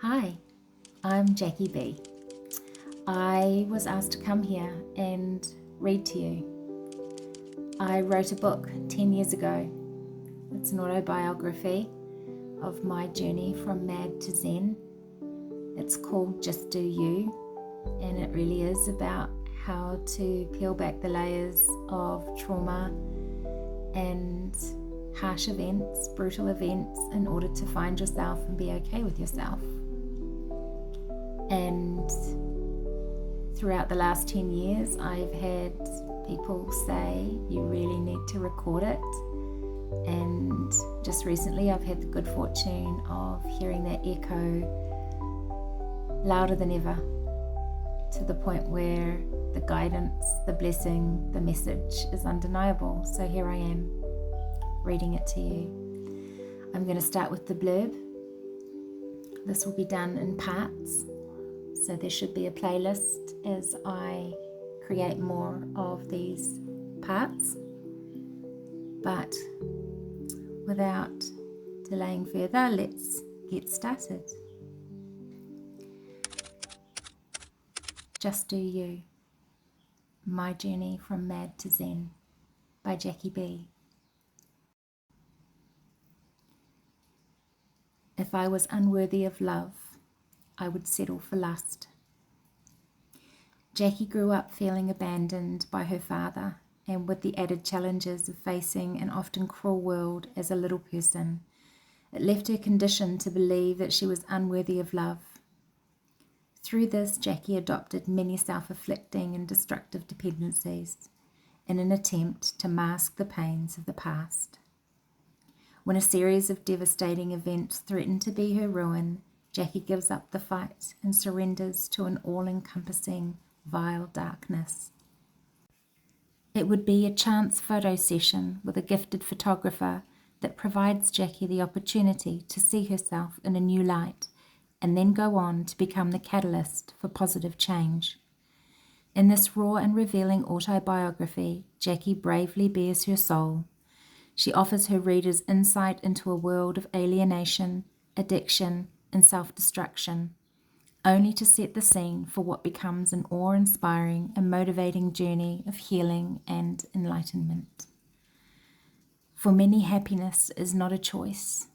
Hi, I'm Jacqui B. I was asked to come here and read to you. I wrote a book 10 years ago. It's an autobiography of my journey from mad to zen. It's called Just Do You, and it really is about how to peel back the layers of trauma and harsh events, brutal events, in order to find yourself and be okay with yourself. And throughout the last 10 years, I've had people say, you really need to record it. And just recently, I've had the good fortune of hearing that echo louder than ever, to the point where the guidance, the blessing, the message is undeniable. So here I am, reading it to you. I'm going to start with the blurb. This will be done in parts. So there should be a playlist as I create more of these parts. But without delaying further, let's get started. Just Do You, My Journey from Mad to Zen by Jacqui B. If I was unworthy of love, I would settle for lust. Jacqui grew up feeling abandoned by her father, and with the added challenges of facing an often cruel world as a little person, it left her conditioned to believe that she was unworthy of love. Through this, Jacqui adopted many self-afflicting and destructive dependencies in an attempt to mask the pains of the past. When a series of devastating events threatened to be her ruin, Jacqui gives up the fight and surrenders to an all-encompassing viol darkness. It would be a chance photo session with a gifted photographer that provides Jacqui the opportunity to see herself in a new light and then go on to become the catalyst for positive change. In this raw and revealing autobiography, Jacqui bravely bears her soul. She offers her readers insight into a world of alienation, addiction, and self-destruction, only to set the scene for what becomes an awe-inspiring and motivating journey of healing and enlightenment. For many, happiness is not a choice,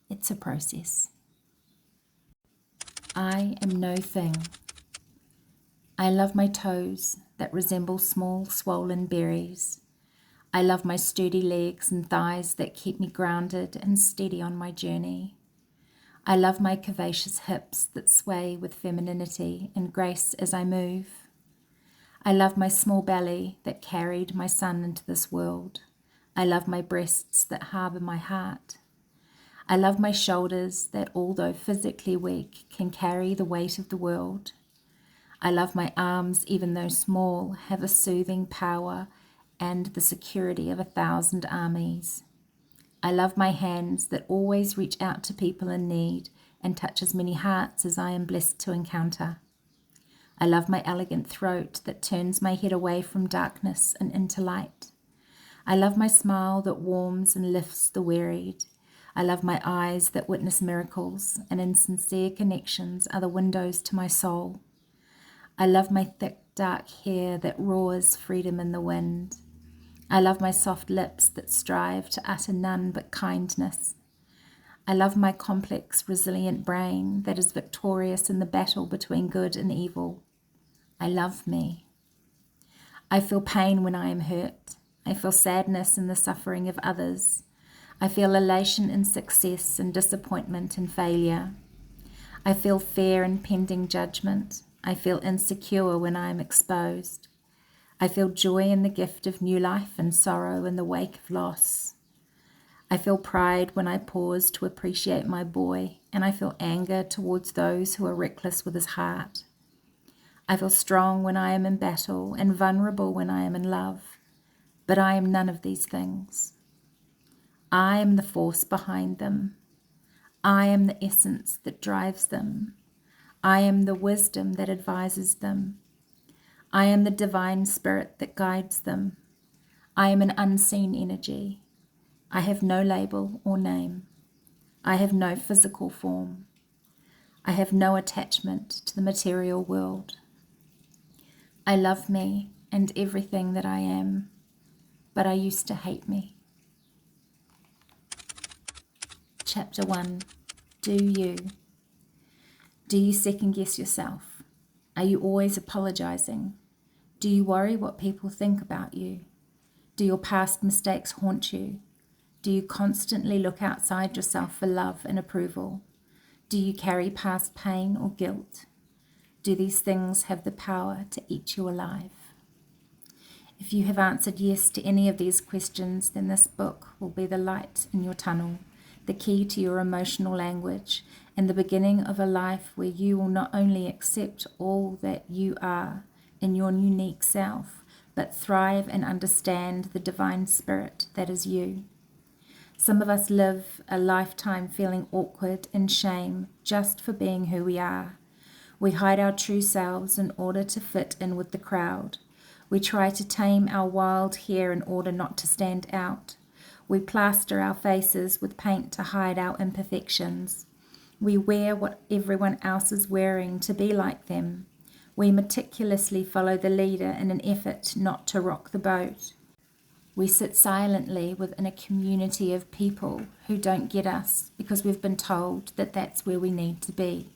it's a process. I am no thing. I love my toes that resemble small, swollen berries. I love my sturdy legs and thighs that keep me grounded and steady on my journey. I love my curvaceous hips that sway with femininity and grace as I move. I love my small belly that carried my son into this world. I love my breasts that harbour my heart. I love my shoulders that, although physically weak, can carry the weight of the world. I love my arms, even though small, have a soothing power and the security of 1,000 armies. I love my hands that always reach out to people in need and touch as many hearts as I am blessed to encounter. I love my elegant throat that turns my head away from darkness and into light. I love my smile that warms and lifts the wearied. I love my eyes that witness miracles and in sincere connections are the windows to my soul. I love my thick, dark hair that roars freedom in the wind. I love my soft lips that strive to utter none but kindness. I love my complex, resilient brain that is victorious in the battle between good and evil. I love me. I feel pain when I am hurt. I feel sadness in the suffering of others. I feel elation in success and disappointment in failure. I feel fear in pending judgment. I feel insecure when I am exposed. I feel joy in the gift of new life and sorrow in the wake of loss. I feel pride when I pause to appreciate my boy, and I feel anger towards those who are reckless with his heart. I feel strong when I am in battle and vulnerable when I am in love, but I am none of these things. I am the force behind them. I am the essence that drives them. I am the wisdom that advises them. I am the divine spirit that guides them. I am an unseen energy. I have no label or name. I have no physical form. I have no attachment to the material world. I love me and everything that I am, but I used to hate me. Chapter 1. Do you? Do you second guess yourself? Are you always apologizing? Do you worry what people think about you? Do your past mistakes haunt you? Do you constantly look outside yourself for love and approval? Do you carry past pain or guilt? Do these things have the power to eat you alive? If you have answered yes to any of these questions, then this book will be the light in your tunnel, the key to your emotional language, and the beginning of a life where you will not only accept all that you are in your unique self, but thrive and understand the divine spirit that is you. Some of us live a lifetime feeling awkward and shame just for being who we are. We hide our true selves in order to fit in with the crowd. We try to tame our wild hair in order not to stand out. We plaster our faces with paint to hide our imperfections. We wear what everyone else is wearing to be like them. We meticulously follow the leader in an effort not to rock the boat. We sit silently within a community of people who don't get us because we've been told that that's where we need to be.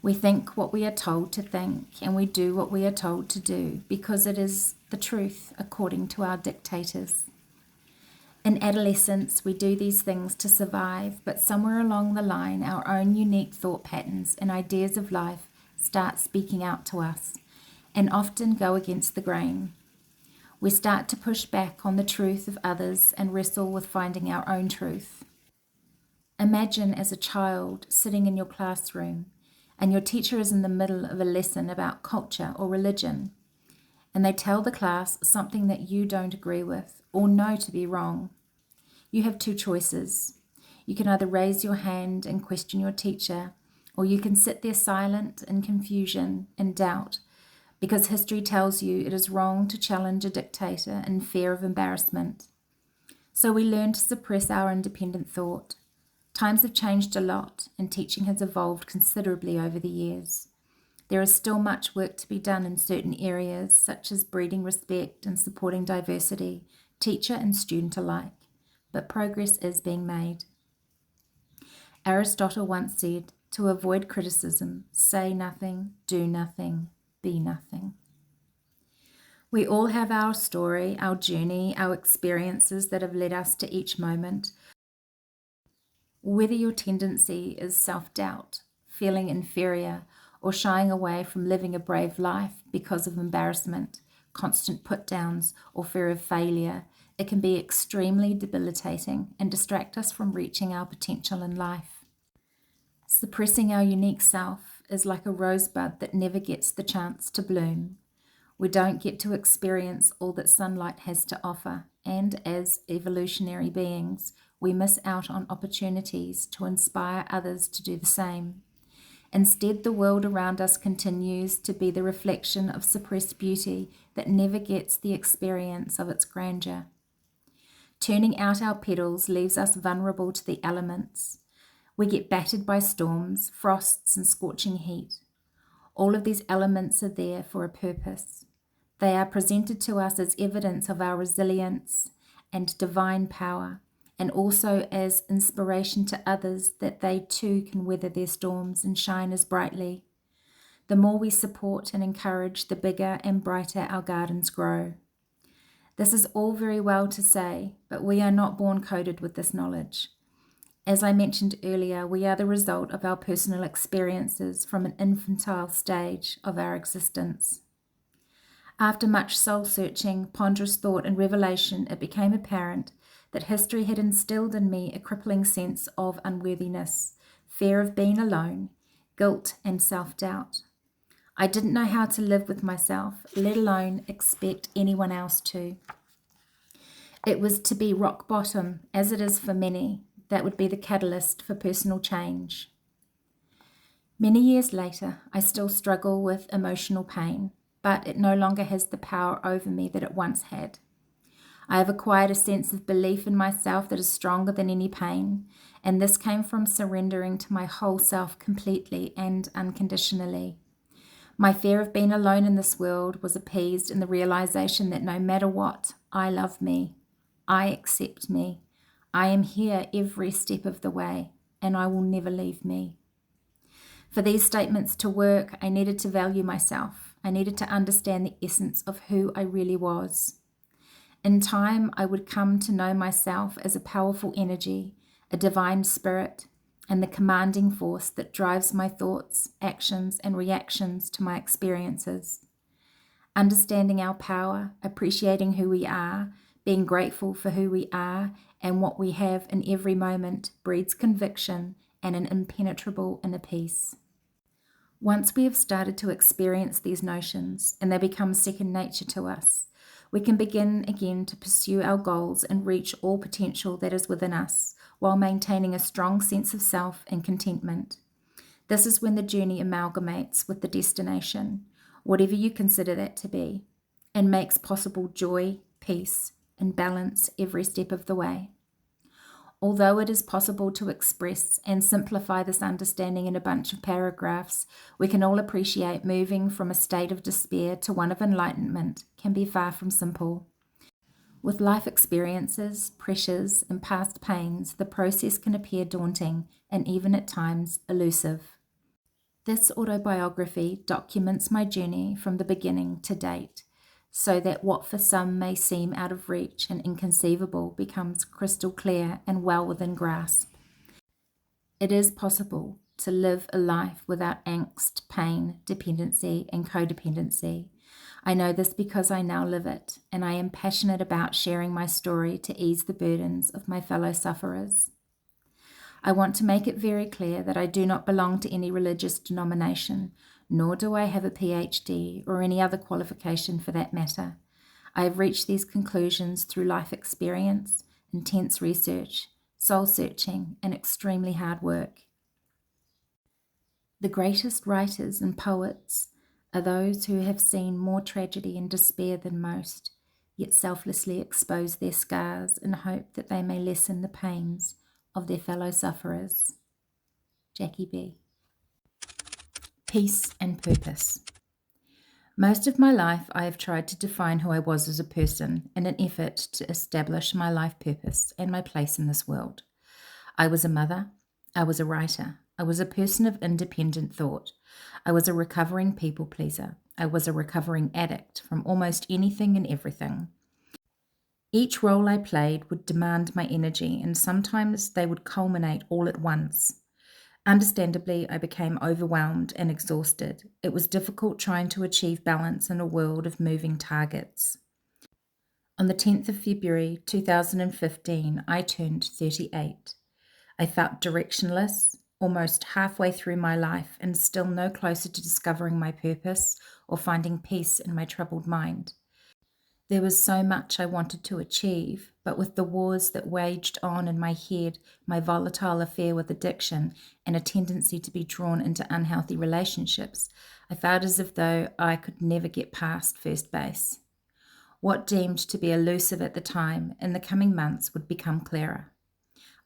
We think what we are told to think, and we do what we are told to do because it is the truth according to our dictators. In adolescence, we do these things to survive, but somewhere along the line, our own unique thought patterns and ideas of life start speaking out to us and often go against the grain. We start to push back on the truth of others and wrestle with finding our own truth. Imagine as a child sitting in your classroom and your teacher is in the middle of a lesson about culture or religion, and they tell the class something that you don't agree with or know to be wrong. You have two choices. You can either raise your hand and question your teacher, or you can sit there silent in confusion and doubt, because history tells you it is wrong to challenge a dictator in fear of embarrassment. So we learn to suppress our independent thought. Times have changed a lot, and teaching has evolved considerably over the years. There is still much work to be done in certain areas, such as breeding respect and supporting diversity, teacher and student alike, but progress is being made. Aristotle once said, "To avoid criticism, say nothing, do nothing, be nothing." We all have our story, our journey, our experiences that have led us to each moment. Whether your tendency is self-doubt, feeling inferior, or shying away from living a brave life because of embarrassment, constant put-downs, or fear of failure, it can be extremely debilitating and distract us from reaching our potential in life. Suppressing our unique self is like a rosebud that never gets the chance to bloom. We don't get to experience all that sunlight has to offer, and as evolutionary beings, we miss out on opportunities to inspire others to do the same. Instead, the world around us continues to be the reflection of suppressed beauty that never gets the experience of its grandeur. Turning out our petals leaves us vulnerable to the elements. We get battered by storms, frosts, and scorching heat. All of these elements are there for a purpose. They are presented to us as evidence of our resilience and divine power, and also as inspiration to others that they too can weather their storms and shine as brightly. The more we support and encourage, the bigger and brighter our gardens grow. This is all very well to say, but we are not born coded with this knowledge. As I mentioned earlier, we are the result of our personal experiences from an infantile stage of our existence. After much soul-searching, ponderous thought and revelation, it became apparent that history had instilled in me a crippling sense of unworthiness, fear of being alone, guilt and self-doubt. I didn't know how to live with myself, let alone expect anyone else to. It was to be rock bottom, as it is for many, that would be the catalyst for personal change. Many years later, I still struggle with emotional pain, but it no longer has the power over me that it once had. I have acquired a sense of belief in myself that is stronger than any pain, and this came from surrendering to my whole self completely and unconditionally. My fear of being alone in this world was appeased in the realization that no matter what, I love me, I accept me, I am here every step of the way, and I will never leave me. For these statements to work, I needed to value myself. I needed to understand the essence of who I really was. In time, I would come to know myself as a powerful energy, a divine spirit, and the commanding force that drives my thoughts, actions, and reactions to my experiences. Understanding our power, appreciating who we are, being grateful for who we are and what we have in every moment breeds conviction and an impenetrable inner peace. Once we have started to experience these notions and they become second nature to us, we can begin again to pursue our goals and reach all potential that is within us while maintaining a strong sense of self and contentment. This is when the journey amalgamates with the destination, whatever you consider that to be, and makes possible joy, peace, and balance every step of the way. Although it is possible to express and simplify this understanding in a bunch of paragraphs, we can all appreciate moving from a state of despair to one of enlightenment can be far from simple. With life experiences, pressures, and past pains, the process can appear daunting and even at times elusive. This autobiography documents my journey from the beginning to date, so that what for some may seem out of reach and inconceivable becomes crystal clear and well within grasp. It is possible to live a life without angst, pain, dependency, and codependency. I know this because I now live it, and I am passionate about sharing my story to ease the burdens of my fellow sufferers. I want to make it very clear that I do not belong to any religious denomination, nor do I have a PhD or any other qualification for that matter. I have reached these conclusions through life experience, intense research, soul-searching, and extremely hard work. The greatest writers and poets are those who have seen more tragedy and despair than most, yet selflessly expose their scars in hope that they may lessen the pains of their fellow sufferers. Jacqui B. Peace and purpose. Most of my life I have tried to define who I was as a person in an effort to establish my life purpose and my place in this world. I was a mother, I was a writer, I was a person of independent thought, I was a recovering people pleaser, I was a recovering addict from almost anything and everything. Each role I played would demand my energy, and sometimes they would culminate all at once. Understandably, I became overwhelmed and exhausted. It was difficult trying to achieve balance in a world of moving targets. On the 10th of February 2015, I turned 38. I felt directionless, almost halfway through my life, and still no closer to discovering my purpose or finding peace in my troubled mind. There was so much I wanted to achieve, but with the wars that waged on in my head, my volatile affair with addiction, and a tendency to be drawn into unhealthy relationships, I felt as if though I could never get past first base. What deemed to be elusive at the time, in the coming months, would become clearer.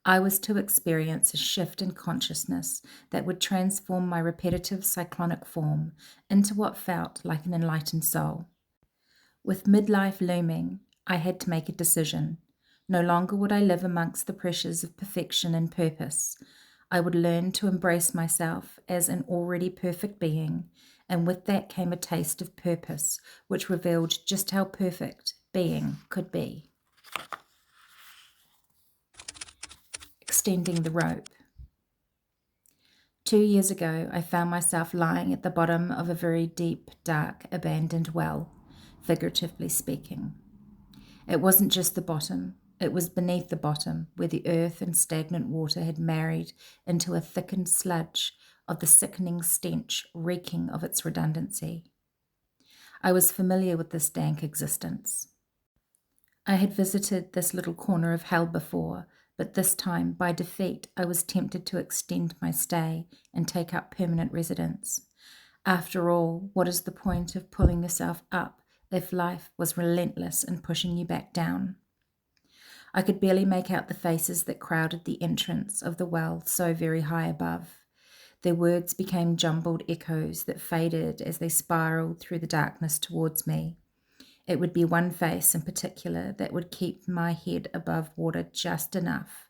I was to experience a shift in consciousness that would transform my repetitive cyclonic form into what felt like an enlightened soul. With midlife looming, I had to make a decision. No longer would I live amongst the pressures of perfection and purpose. I would learn to embrace myself as an already perfect being, and with that came a taste of purpose, which revealed just how perfect being could be. Extending the rope. 2 years ago, I found myself lying at the bottom of a very deep, dark, abandoned well, figuratively speaking. It wasn't just the bottom, it was beneath the bottom, where the earth and stagnant water had married into a thickened sludge of the sickening stench reeking of its redundancy. I was familiar with this dank existence. I had visited this little corner of hell before, but this time, by defeat, I was tempted to extend my stay and take up permanent residence. After all, what is the point of pulling yourself up if life was relentless in pushing you back down? I could barely make out the faces that crowded the entrance of the well so very high above. Their words became jumbled echoes that faded as they spiraled through the darkness towards me. It would be one face in particular that would keep my head above water just enough,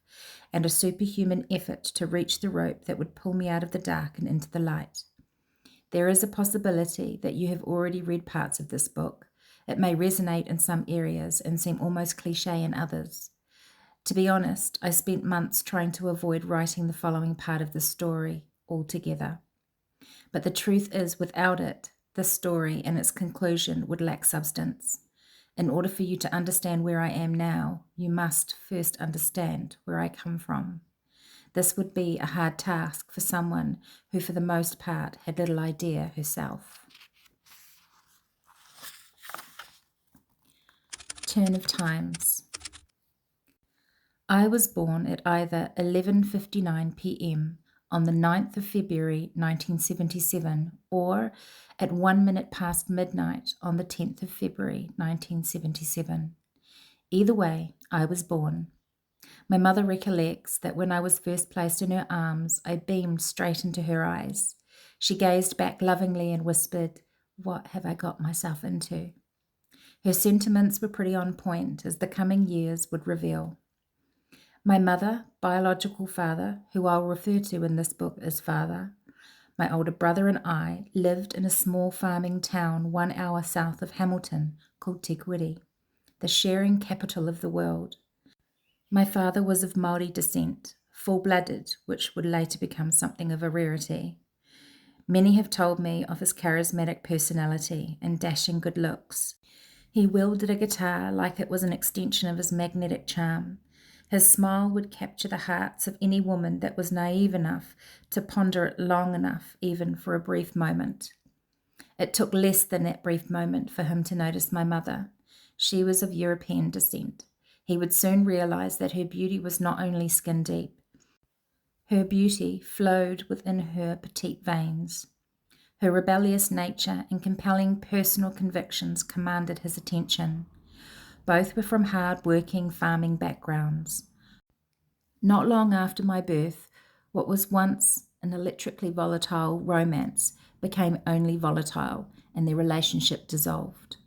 and a superhuman effort to reach the rope that would pull me out of the dark and into the light. There is a possibility that you have already read parts of this book. It may resonate in some areas and seem almost cliche in others. To be honest, I spent months trying to avoid writing the following part of the story altogether. But the truth is, without it, this story and its conclusion would lack substance. In order for you to understand where I am now, you must first understand where I come from. This would be a hard task for someone who, for the most part, had little idea herself. Turn of times. I was born at either 11:59 p.m. on the 9th of February 1977 or at 1 minute past midnight on the 10th of February 1977. Either way, I was born. My mother recollects that when I was first placed in her arms, I beamed straight into her eyes. She gazed back lovingly and whispered, "What have I got myself into?" Her sentiments were pretty on point, as the coming years would reveal. My mother, biological father, who I'll refer to in this book as father, my older brother and I lived in a small farming town 1 hour south of Hamilton called Te Kuiti, the sharing capital of the world. My father was of Māori descent, full-blooded, which would later become something of a rarity. Many have told me of his charismatic personality and dashing good looks. He wielded a guitar like it was an extension of his magnetic charm. His smile would capture the hearts of any woman that was naive enough to ponder it long enough, even for a brief moment. It took less than that brief moment for him to notice my mother. She was of European descent. He would soon realize that her beauty was not only skin deep. Her beauty flowed within her petite veins. Her rebellious nature and compelling personal convictions commanded his attention. Both were from hard-working farming backgrounds. Not long after my birth, what was once an electrically volatile romance became only volatile, and their relationship dissolved.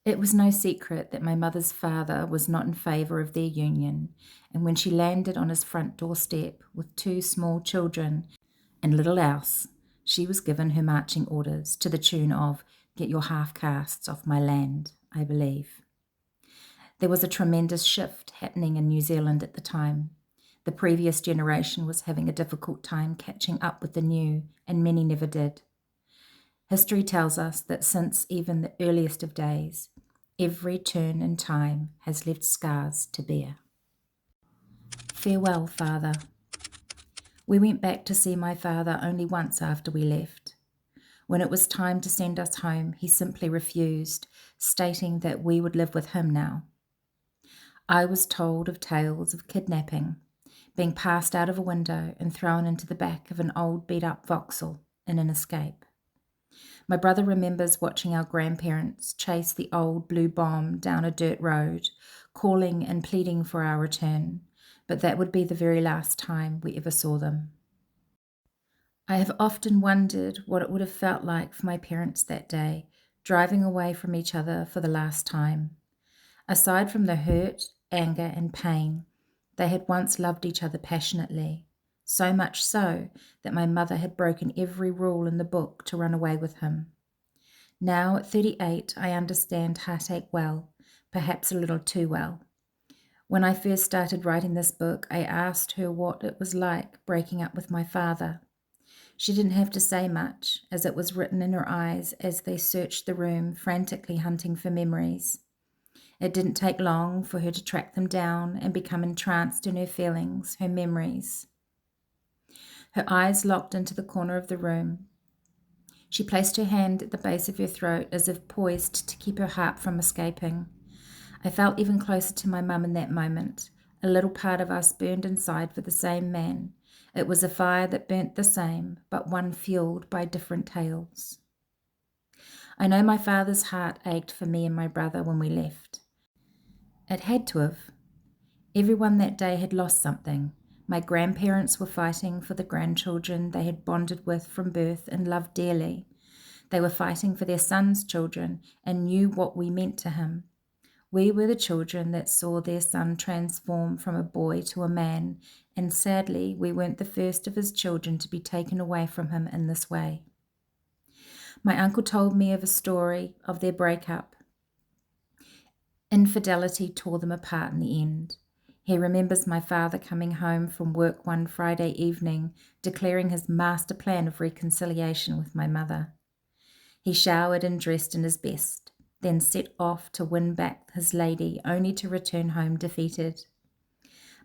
It was no secret that my mother's father was not in favour of their union, and when she landed on his front doorstep with 2 small children and little else, she was given her marching orders to the tune of "Get your half-castes off my land," I believe. There was a tremendous shift happening in New Zealand at the time. The previous generation was having a difficult time catching up with the new, and many never did. History tells us that since even the earliest of days, every turn in time has left scars to bear. Farewell, Father. We went back to see my father only once after we left. When it was time to send us home, he simply refused, stating that we would live with him now. I was told of tales of kidnapping, being passed out of a window and thrown into the back of an old beat-up Vauxhall in an escape. My brother remembers watching our grandparents chase the old blue bomb down a dirt road, calling and pleading for our return, but that would be the very last time we ever saw them. I have often wondered what it would have felt like for my parents that day, driving away from each other for the last time. Aside from the hurt, anger, and pain, they had once loved each other passionately, so much so that my mother had broken every rule in the book to run away with him. Now, at 38, I understand heartache well, perhaps a little too well. When I first started writing this book, I asked her what it was like breaking up with my father. She didn't have to say much, as it was written in her eyes as they searched the room, frantically hunting for memories. It didn't take long for her to track them down and become entranced in her feelings, her memories. Her eyes locked into the corner of the room. She placed her hand at the base of her throat as if poised to keep her heart from escaping. I felt even closer to my mum in that moment. A little part of us burned inside for the same man. It was a fire that burnt the same, but one fueled by different tales. I know my father's heart ached for me and my brother when we left. It had to have. Everyone that day had lost something. My grandparents were fighting for the grandchildren they had bonded with from birth and loved dearly. They were fighting for their son's children and knew what we meant to him. We were the children that saw their son transform from a boy to a man, and sadly, we weren't the first of his children to be taken away from him in this way. My uncle told me of a story of their breakup. Infidelity tore them apart in the end. He remembers my father coming home from work one Friday evening, declaring his master plan of reconciliation with my mother. He showered and dressed in his best, then set off to win back his lady, only to return home defeated.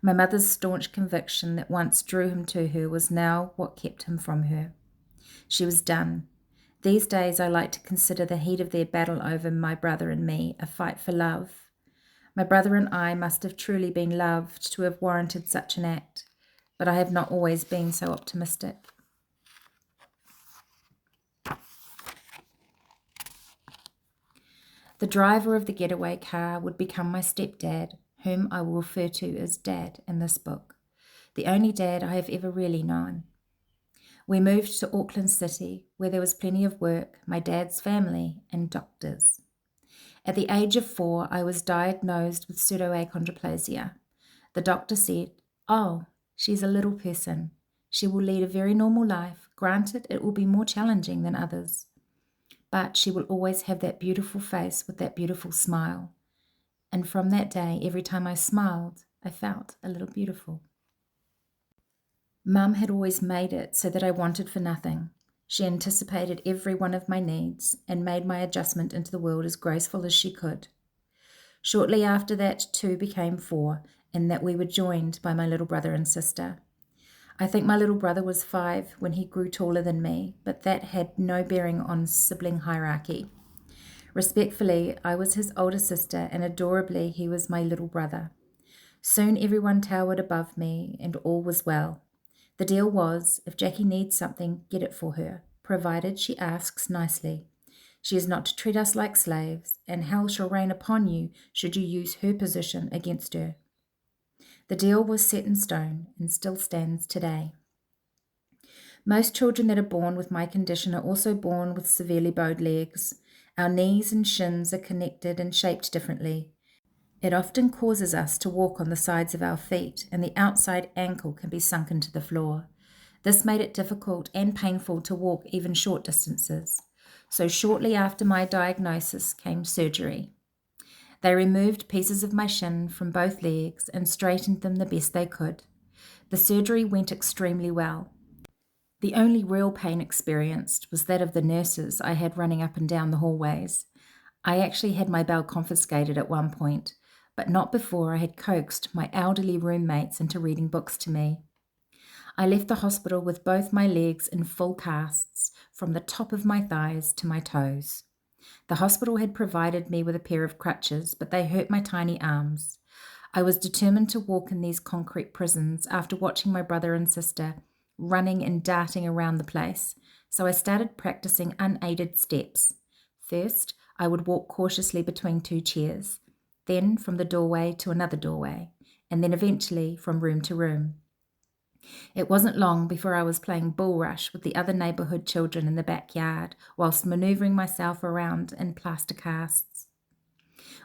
My mother's staunch conviction that once drew him to her was now what kept him from her. She was done. These days I like to consider the heat of their battle over my brother and me a fight for love. My brother and I must have truly been loved to have warranted such an act, but I have not always been so optimistic. The driver of the getaway car would become my stepdad, whom I will refer to as Dad in this book, the only dad I have ever really known. We moved to Auckland City, where there was plenty of work, my dad's family, and doctors. At the age of 4, I was diagnosed with pseudoachondroplasia. The doctor said, "Oh, she's a little person. She will lead a very normal life. Granted, it will be more challenging than others. But she will always have that beautiful face with that beautiful smile." And from that day, every time I smiled, I felt a little beautiful. Mum had always made it so that I wanted for nothing. She anticipated every one of my needs and made my adjustment into the world as graceful as she could. Shortly after that, 2 became 4, and that we were joined by my little brother and sister. I think my little brother was 5 when he grew taller than me, but that had no bearing on sibling hierarchy. Respectfully, I was his older sister, and adorably, he was my little brother. Soon everyone towered above me, and all was well. The deal was, if Jacqui needs something, get it for her, provided she asks nicely. She is not to treat us like slaves, and hell shall rain upon you should you use her position against her. The deal was set in stone and still stands today. Most children that are born with my condition are also born with severely bowed legs. Our knees and shins are connected and shaped differently. It often causes us to walk on the sides of our feet, and the outside ankle can be sunk into the floor. This made it difficult and painful to walk even short distances. So shortly after my diagnosis came surgery. They removed pieces of my shin from both legs and straightened them the best they could. The surgery went extremely well. The only real pain experienced was that of the nurses I had running up and down the hallways. I actually had my bell confiscated at one point, but not before I had coaxed my elderly roommates into reading books to me. I left the hospital with both my legs in full casts, from the top of my thighs to my toes. The hospital had provided me with a pair of crutches, but they hurt my tiny arms. I was determined to walk in these concrete prisons after watching my brother and sister running and darting around the place, so I started practicing unaided steps. First, I would walk cautiously between 2 chairs, then from the doorway to another doorway, and then eventually from room to room. It wasn't long before I was playing bull rush with the other neighbourhood children in the backyard, whilst manoeuvring myself around in plaster casts.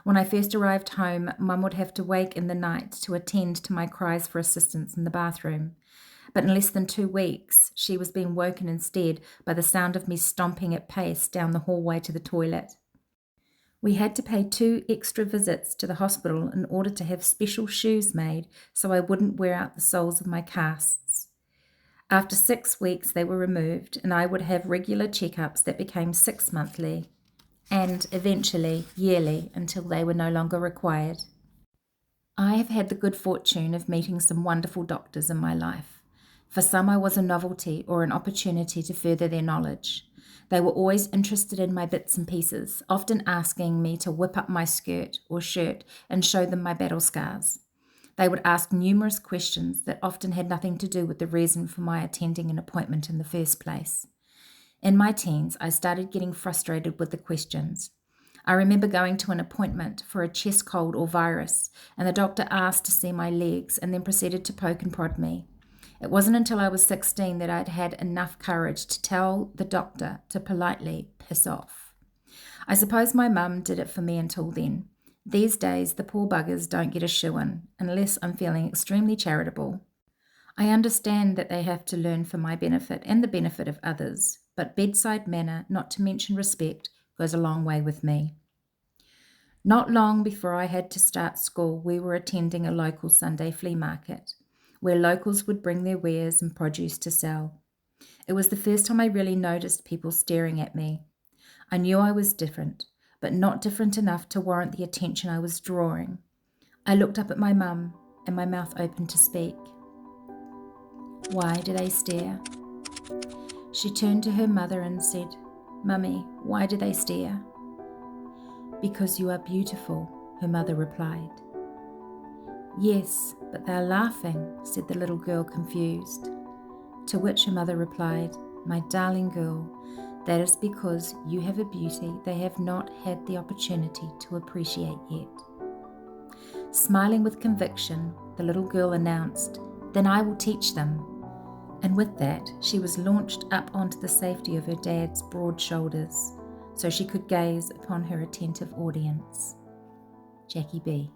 When I first arrived home, Mum would have to wake in the night to attend to my cries for assistance in the bathroom. But in less than 2 weeks, she was being woken instead by the sound of me stomping at pace down the hallway to the toilet. We had to pay 2 extra visits to the hospital in order to have special shoes made so I wouldn't wear out the soles of my casts. After 6 weeks, they were removed, and I would have regular checkups that became 6-monthly and eventually yearly until they were no longer required. I have had the good fortune of meeting some wonderful doctors in my life. For some, I was a novelty or an opportunity to further their knowledge. They were always interested in my bits and pieces, often asking me to whip up my skirt or shirt and show them my battle scars. They would ask numerous questions that often had nothing to do with the reason for my attending an appointment in the first place. In my teens, I started getting frustrated with the questions. I remember going to an appointment for a chest cold or virus, and the doctor asked to see my legs and then proceeded to poke and prod me. It wasn't until I was 16 that I'd had enough courage to tell the doctor to politely piss off. I suppose my mum did it for me until then. These days, the poor buggers don't get a shoo-in, unless I'm feeling extremely charitable. I understand that they have to learn for my benefit and the benefit of others, but bedside manner, not to mention respect, goes a long way with me. Not long before I had to start school, we were attending a local Sunday flea market, where locals would bring their wares and produce to sell. It was the first time I really noticed people staring at me. I knew I was different, but not different enough to warrant the attention I was drawing. I looked up at my mum, and my mouth opened to speak. "Why do they stare?" She turned to her mother and said, "Mummy, why do they stare?" "Because you are beautiful," her mother replied. "Yes, but they're laughing," said the little girl, confused. To which her mother replied, "My darling girl, that is because you have a beauty they have not had the opportunity to appreciate yet." Smiling with conviction, the little girl announced, "Then I will teach them." And with that, she was launched up onto the safety of her dad's broad shoulders, so she could gaze upon her attentive audience. Jacqui B.